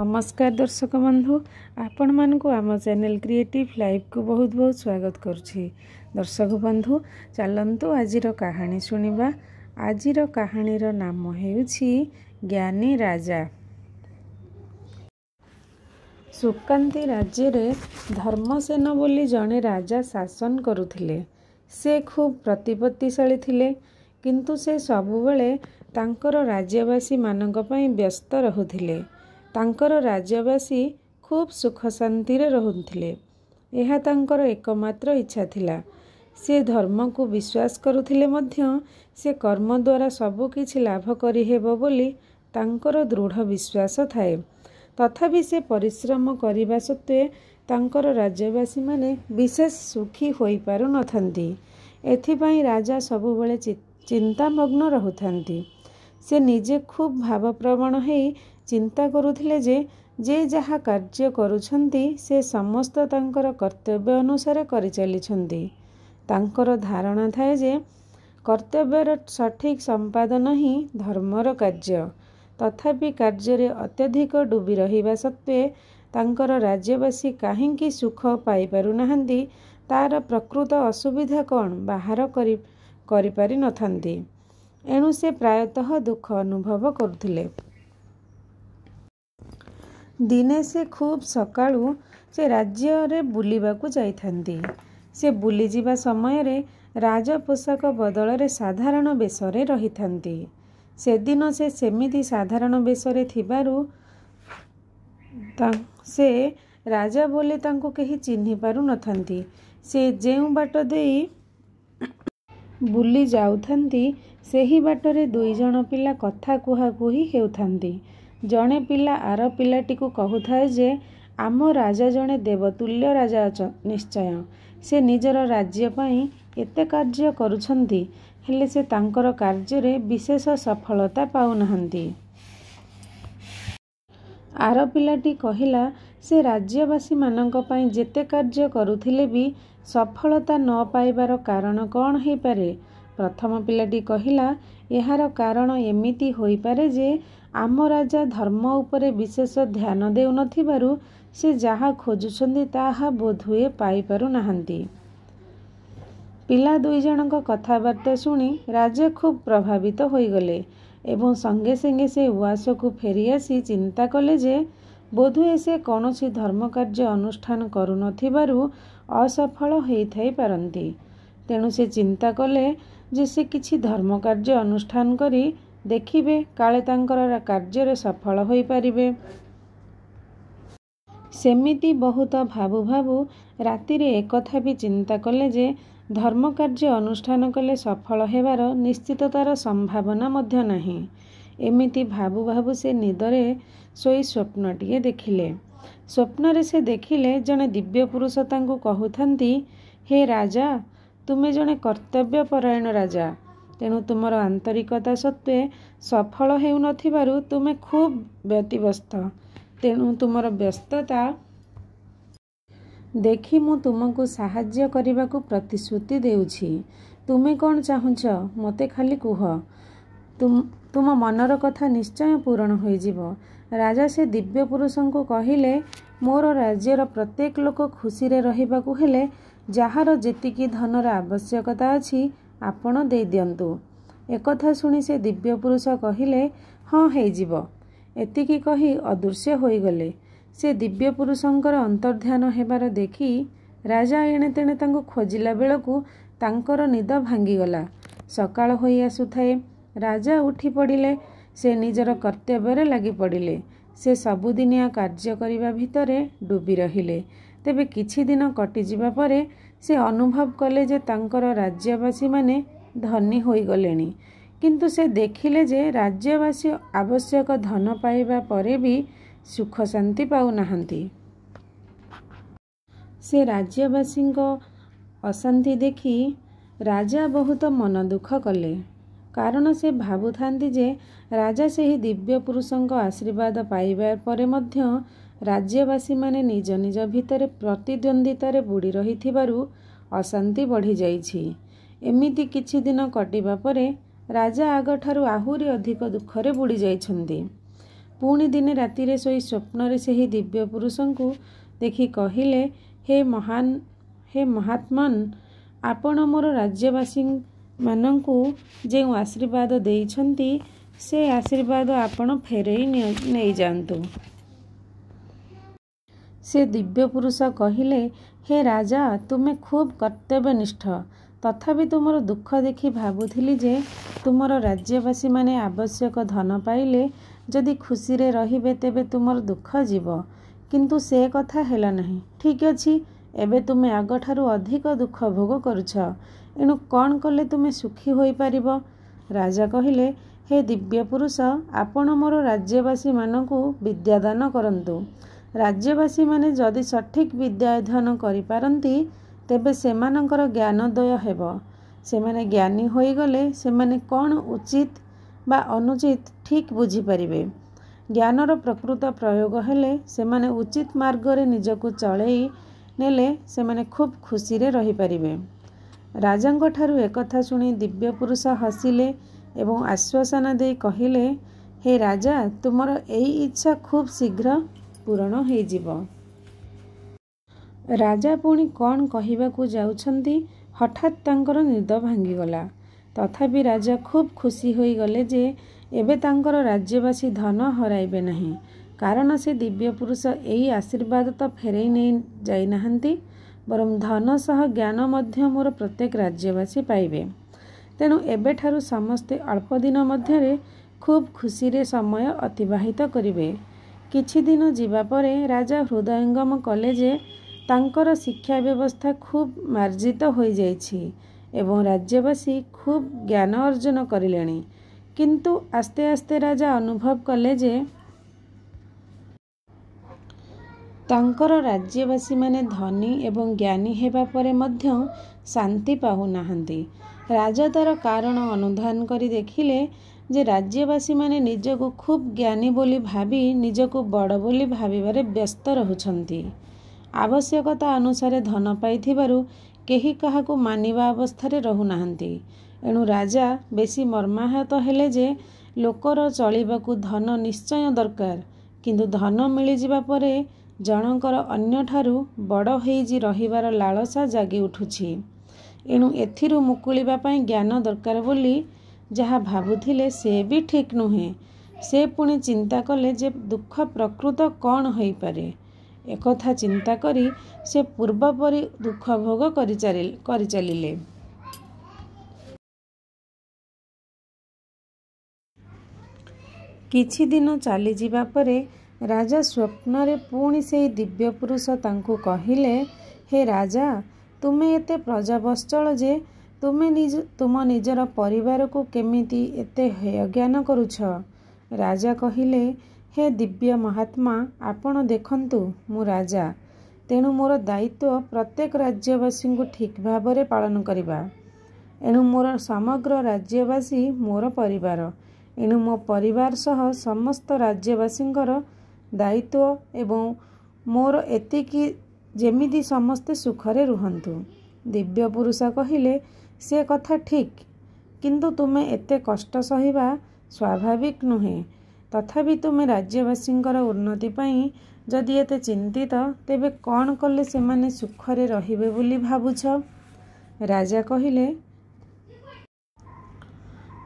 नमस्कार दर्शक बंधु आपण मानक आम चैनल क्रिएटिव लाइफ को बहुत बहुत स्वागत करुछि। दर्शक बंधु चलंतु आजिर कहानी सुनिबा। आजिर कहानीर नाम हेउछि ज्ञानी राजा। सुकांती राज्य रे धर्मसेन बोली जड़े राजा शासन करुथिले। से खूब प्रतिपत्तिशाली थिले, किंतु से सबुबेले तांकर राज्यवासी मानक पई व्यस्त रहुथिले। तांकर राज्यवासी खूब सुख शांति रे रहुथिले। यह तांकर एकमात्र इच्छा थिला। से धर्म को विश्वास करुथिले मध्य से कर्म द्वारा सबु किछि लाभ करि हेबो बोली तांकर दृढ़ विश्वास थाए। तथापि से परिश्रम करिबा सत्वे तांकर राज्यवासी माने विशेष सुखी होई पारु नथंती। एथिपाई राजा सबुबेले चिंतामग्न रहुथांती। से निजे खूब भावप्रवण हेई चिंता करुथिले जे जहा कार्य करुछंती से समस्त तांकर कर्तव्य अनुसार करि चलिछंती। तांकर धारणा थाए जे कर्तव्यर सठिक संपादन ही धर्मर कार्य। तथापि कार्य अत्यधिक डूबी रहिबा सत्वे तांकर राज्यवासी काहींकी सुख पाई पारु नाहंती तार प्रकृत असुविधा कौन बाहर करि पारि नथंती। एणु से प्रायतः दुख अनुभव करुथिले। दिने से खूब सकाळु से राज्य रे बुलिबाकू जाइथांती। से बुली जिबा समय रे राज पोशाक बदल रे साधारण बेशरे रहिथांती। से दिन से सेमिति साधारण बेशरे थिबारु से राजा बोले तांको केही चिन्हि पारु नथांती। से जेउ बाट देई बुली जाउथांती सेही बाटरे दुई जण पिला कथा कुहाकुही हेउथांती। जणे पिला आर पिलाटी को कहूथाए जे आम राजा जणे देवतुल्य राजा निश्चय। से निजर राज्य पई एते कार्य करुछंती, हेले से तांकर कार्य रे विशेष सफलता पाउ नहंती। आर पिलाटी कहिला से राज्यवासी मानक पई जेते कार्य करुथिले भी सफलता न पाइबार कारण कौन हेई पारे। प्रथम पिलाटी कहिला एहार कारण एमिति होई पारे जे आम राजा धर्म उपरे विशेष ध्यान देउ नथिबारु से जहा खोजुछंती ताहा बोधुए पाई पारु नाहंती। पिला दुई जनक कथाबार्ता सुनी राजा खूब प्रभावित होई गले एवं संगे संगे से उआस को फेरी आसी चिंता कले जे बोधुए से कौनसी धर्म कार्य अनुष्ठान करू नथिबारु असफल हेई थाई पारंती। तेणु से चिंता कले जे से किछि धर्म कार्य अनुष्ठान करी देखिबे काले तांकर कार्य रे सफल होई पारिबे। सेमिति बहुत भाबु भाबु राति रे एकथा भी चिंता कले जे धर्म कार्य अनुष्ठान कले सफल हेबार निश्चिततार संभावना मध्य नाही। एमिति भाबु भाबु से निदरे सोई स्वप्नटिए देखिले। स्वप्न रे से देखिले जने दिव्य पुरुष तांको कहूथांती, हे राजा तुमे जने कर्तव्य परायण राजा, तेणु तुमर आंतरिकता सत्वे सफल हेउ नथिबारु तुमे खूब व्यतिव्यस्त। तेणु तुमर व्यस्तता देखि मु तुमको साहाय्य करिबाकू प्रतिश्रुति देउछि। तुमे कौन चाहुछ मते खाली कुह, तुम मनर कथा निश्चय पूरण होई जिवो। राजा से दिव्य पुरुषों को कहिले मोर राज्यर प्रत्येक लोक खुशी रे रहिबाकू हेले जहार जेतिकी धनर आवश्यकता अछि आपण दे दियंतु। एकथा सुनी से दिव्य पुरुष कहिले हाँ हेई जिवो। एतिकी कही अदृश्य होई गले। से दिव्य पुरुषंकर अंतर्ध्यान हेबार देखी राजा एणे तेणे तांको खोजिला बेलकू तांकर निद भांगीगला। सकाळ होई आसुथाए। राजा उठी पड़िले। से निजर कर्तव्य लगी पड़िले। से सबुदिनिया कार्य करिबा भितरे डूबी रहिले। तेबे किछि दिन कटि जिबा परे से अनुभव कले जे तांकर राज्यवासी माने धनी होई गलेनी, किंतु से देखिले जे राज्यवासी आवश्यक धन पाइबा परे भी सुख शांति पाउ नाहंती। से राज्यवासी को अशांति देखी राजा बहुत मन दुख कले, कारण से भाबुथांती जे राजा से ही दिव्य पुरुषों आशीर्वाद पाइबा परे मध्य राज्यवासी माने निज निज भितरे प्रतिद्वंदितारे बुड़ी रहिथिबारु अशांति बढ़ी जाइछि। एमिति किछि दिन कटिबा परे राजा आगठारु आहुरी अधिक दुखरे बुड़ी जाइछन्ति। पुणी दिने रातिरे शोई स्वप्न से दिव्य पुरुषଙ୍କୁ देखि कहिले, हे महात्मन, आपण मोर राज्यवासी मानंकु जे आशीर्वाद देइछंती से आशीर्वाद आपण फेरई नहीं जातु। से दिव्य पुरुष कहिले, हे राजा, तुमे खूब कर्तव्यनिष्ठ, तथापि तुमर दुख देखि भाबुथिली जे तुमर राज्यवासी माने आवश्यक धन पाइले जदि खुशी रे रहिबे तेबे तुमर दुख जीव, किंतु से कथा हेला नहीं। ठीक अछि, एबे तुमे आगठारु अधिक दुख भोग करुछ, एणु कौन कले तुमे सुखी होई पारिबो? राजा कहिले, हे दिव्य पुरुष, आपण मोर राज्यवासी मानकु विद्यादान करंतु। राज्यवासी माने जदि सठिक विद्या अध्ययन करि पारंती तेबे सेमानंकर ज्ञानोदय हेब। सेमाने ज्ञानी होई गले सेमाने कौन उचित बा अनुचित ठीक बुझी परिबे। ज्ञानर प्रकृत प्रयोग हेले सेमाने उचित मार्ग रे निजकु चलई नेले सेमाने खूब खुशी रे रही परिबे। राजांक ठारु एकथा सुनी दिव्य पुरुष हसिले एवं आश्वासन दे कहिले, हे राजा, तुमर एई इच्छा खूब शीघ्र पूरण होई जिवो। राजा पुणी कौन कहिबाकू जाउछंती हठात तांकर निद भांगीगला। तथापि राजा खूब खुशी होई गले जे एबे तांकर राज्यवासी धन हराइबे नहीं, कारण से दिव्य पुरुष एई आशीर्वाद तो फेरई नहीं जाई नाहंती, बरम धन सह ज्ञान मध्य मोर प्रत्येक राज्यवासी पाइबे। तेणु एबे ठारु समस्ते अल्प दिन मध्यरे खूब खुशी रे समय अतिबाहित करिवे। किछि दिन जीवा परे राजा हृदयंगम कले जे तांकर शिक्षा व्यवस्था खूब मार्जित होई जाइछि एवं राज्यवासी खूब ज्ञान अर्जन करिलेଣି, किंतु आस्ते आस्ते राजा अनुभव कले जे तांकर राज्यवासी माने धनी एवं ज्ञानी हेबा परे मध्य शांति पाहु नाहंती। राजा तार कारण अनुधान करी देखिले जे राज्यवासी माने निजको खूब ज्ञानी बोली भाबी निजको बड़ बोली भाबिबारे व्यस्त रहुछंती। आवश्यकता अनुसारे धन पाइथिबारु केही काहाकू मानिबा अवस्थारे रहु नाहंती। एणु राजा बेसी मर्माहत हेले जे लोकर चलिबाकू धन निश्चय दरकार, किंतु धन मिली जिबा परे जनकर अन्य ठारू बड़ हेइजी रहिबार लालसा जागी उठुछि। एणु एथिरु मुकुलिबा पई ज्ञान दरकार बोली जहा भाबुथिले से भी ठीक नुहे। से पुणी चिंता कले जे दुख प्रकृत कौन होई पारे। एकथा चिंता करी से पूर्वपरि दुख भोग करि चलिले। किछि दिन चली जिबा परे राजा स्वप्न रे पुणी से दिव्य पुरुष तांकु कहिले, हे राजा, तुमे एते प्रजावत्सल जे तुम निजर परिवार को केमिति एते हेय ज्ञान करुछ। राजा कहिले, हे दिव्य महात्मा, आपण देखंतु मु राजा, तेणु मोर दायित्व प्रत्येक राज्यवासी को ठीक भाव पालन करिबा। एणु मोर समग्र राज्यवासी मोर परिवार। एणु मो परिवार सह समस्त राज्यवासींकर दायित्व एवं मोर एतिकी जेमिति समस्ते सुखरे रुहंतु। दिव्य पुरुष कहिले, से कथा ठीक, किंतु तुमे एते कष्ट सहिबा स्वाभाविक नुहे। तथापि तुमे राज्यवासींकर उन्नति पई जदि एते चिंतित तेबे कौन कले सेमाने सुखरे रहिबे बोली भाबुछ। राजा कहिले,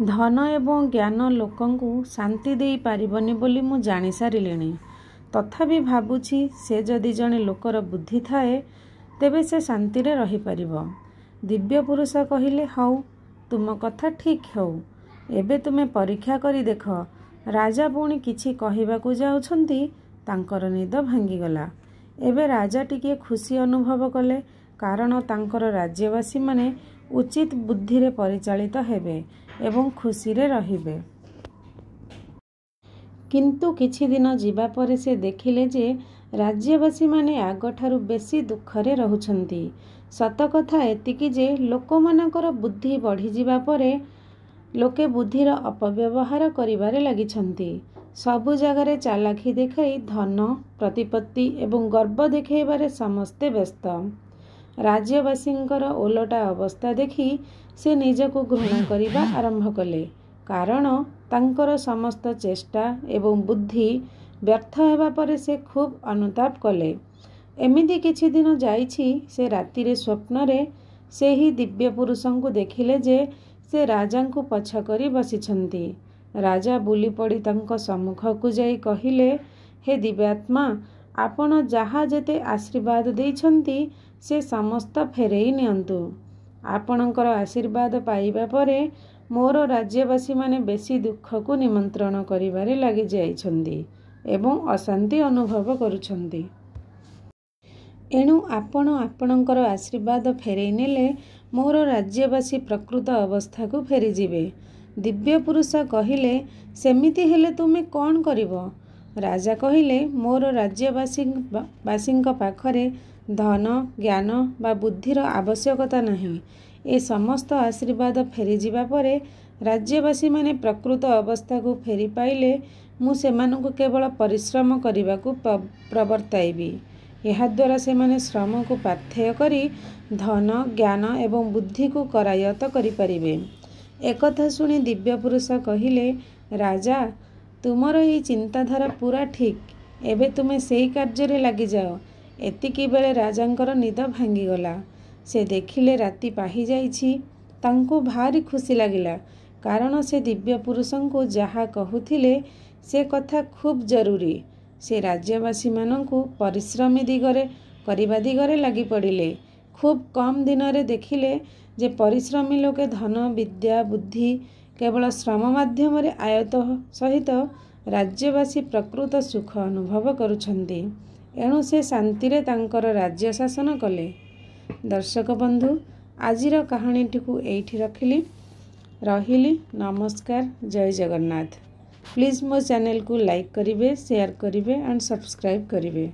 धन एवं ज्ञान लोकंकु शांति देई पारिबनी बोली मु जानि सारिलेणी। तथापि भाबुछि से जदि जणे लोकर बुद्धि थाए तेबे से शांति रे रही पारिबो। दिव्य पुरुष कहिले, हौ, तुम कथा ठीक हौ, एबे तुमे परीक्षा करी देख। राजा पुणी किछि कहिबाकू जाउछंती तांकर निद भांगीगला। एबे राजा टिके खुशी अनुभव कले, कारण तांकर राज्यवासी माने उचित बुद्धि रे परिचालित हेबे एवं खुशी रे रहिबे। किंतु किछि दिन जीवा परे से देखिले जे राज्यवासी माने आगठारु बेसी दुखरे रहुछंती। सत कथा एतिकी जे लोकमानकर बुद्धि बढ़ी जिबा परे लोके बुद्धिर अपव्यवहार करिबारे लागिछंती। सबु जगारे चालाखी देखाई धन, प्रतिपत्ति एवं गर्व देखाइबारे समस्ते व्यस्त। राज्यवासींकर ओलटा अवस्था देखी से निजको घृणा करिबा आरंभ कले, कारण ତାଙ୍କର ସମସ୍ତ ଚେଷ୍ଟା ଏବଂ ବୁଦ୍ଧି ବ୍ୟର୍ଥ ହେବା ପରେ ସେ ଖୁବ୍ ଅନୁତାପ କଲେ। ଏମିତି କିଛି ଦିନ ଯାଇଛି, ସେ ରାତିରେ ସ୍ୱପ୍ନରେ ସେହି ଦିବ୍ୟ ପୁରୁଷଙ୍କୁ ଦେଖିଲେ ଯେ ସେ ରାଜାଙ୍କୁ ପଛ କରି ବସିଛନ୍ତି। ରାଜା ବୁଲି ପଡ଼ି ତାଙ୍କ ସମ୍ମୁଖକୁ ଯାଇ କହିଲେ, ହେ ଦିବ୍ୟାତ୍ମା, ଆପଣ ଯାହା ଯେତେ ଆଶୀର୍ବାଦ ଦେଇଛନ୍ତି ସେ ସମସ୍ତ ଫେରେଇ ନିଅନ୍ତୁ। ଆପଣଙ୍କର ଆଶୀର୍ବାଦ ପାଇବା ପରେ ମୋର ରାଜ୍ୟବାସୀମାନେ ବେଶୀ ଦୁଃଖକୁ ନିମନ୍ତ୍ରଣ କରିବାରେ ଲାଗିଯାଇଛନ୍ତି ଏବଂ ଅଶାନ୍ତି ଅନୁଭବ କରୁଛନ୍ତି। ଏଣୁ ଆପଣ ଆପଣଙ୍କର ଆଶୀର୍ବାଦ ଫେରେଇ ନେଲେ ମୋର ରାଜ୍ୟବାସୀ ପ୍ରକୃତ ଅବସ୍ଥାକୁ ଫେରିଯିବେ। ଦିବ୍ୟ ପୁରୁଷ କହିଲେ, ସେମିତି ହେଲେ ତୁମେ କ'ଣ କରିବ? ରାଜା କହିଲେ, ମୋର ରାଜ୍ୟବାସୀଙ୍କ ପାଖରେ ଧନ, ଜ୍ଞାନ ବା ବୁଦ୍ଧିର ଆବଶ୍ୟକତା ନାହିଁ। ଏ ସମସ୍ତ ଆଶୀର୍ବାଦ ଫେରିଯିବା ପରେ ରାଜ୍ୟବାସୀମାନେ ପ୍ରକୃତ ଅବସ୍ଥାକୁ ଫେରି ପାଇଲେ ମୁଁ ସେମାନଙ୍କୁ କେବଳ ପରିଶ୍ରମ କରିବାକୁ ପ୍ରବର୍ତ୍ତାଇବି। ଏହାଦ୍ୱାରା ସେମାନେ ଶ୍ରମକୁ ପାଥେୟ କରି ଧନ, ଜ୍ଞାନ ଏବଂ ବୁଦ୍ଧିକୁ କରାୟତ୍ତ କରିପାରିବେ। ଏକଥା ଶୁଣି ଦିବ୍ୟ ପୁରୁଷ କହିଲେ, ରାଜା, ତୁମର ଏହି ଚିନ୍ତାଧାରା ପୂରା ଠିକ୍। ଏବେ ତୁମେ ସେହି କାର୍ଯ୍ୟରେ ଲାଗିଯାଅ। ଏତିକିବେଳେ ରାଜାଙ୍କର ନିଦ ଭାଙ୍ଗିଗଲା। ସେ ଦେଖିଲେ ରାତି ପାହିଯାଇଛି। ତାଙ୍କୁ ଭାରି ଖୁସି ଲାଗିଲା, କାରଣ ସେ ଦିବ୍ୟ ପୁରୁଷଙ୍କୁ ଯାହା କହୁଥିଲେ ସେ କଥା ଖୁବ୍ ଜରୁରୀ। ସେ ରାଜ୍ୟବାସୀମାନଙ୍କୁ ପରିଶ୍ରମୀ କରିବା ଦିଗରେ ଲାଗି ପଡ଼ିଲେ। ଖୁବ୍ କମ୍ ଦିନରେ ଦେଖିଲେ ଯେ ପରିଶ୍ରମୀ ଲୋକେ ଧନ, ବିଦ୍ୟା, ବୁଦ୍ଧି କେବଳ ଶ୍ରମ ମାଧ୍ୟମରେ ଆୟତ୍ତ ସହିତ ରାଜ୍ୟବାସୀ ପ୍ରକୃତ ସୁଖ ଅନୁଭବ କରୁଛନ୍ତି। ଏଣୁ ସେ ଶାନ୍ତିରେ ତାଙ୍କର ରାଜ୍ୟ ଶାସନ କଲେ। ଦର୍ଶକ ବନ୍ଧୁ, ଆଜିର କାହାଣୀଟିକୁ ଏଇଠି ରହିଲି। ନମସ୍କାର। ଜୟ ଜଗନ୍ନାଥ। ପ୍ଲିଜ୍ ମୋ ଚ୍ୟାନେଲକୁ ଲାଇକ୍ କରିବେ, ସେୟାର କରିବେ ଆଣ୍ଡ ସବସ୍କ୍ରାଇବ୍ କରିବେ।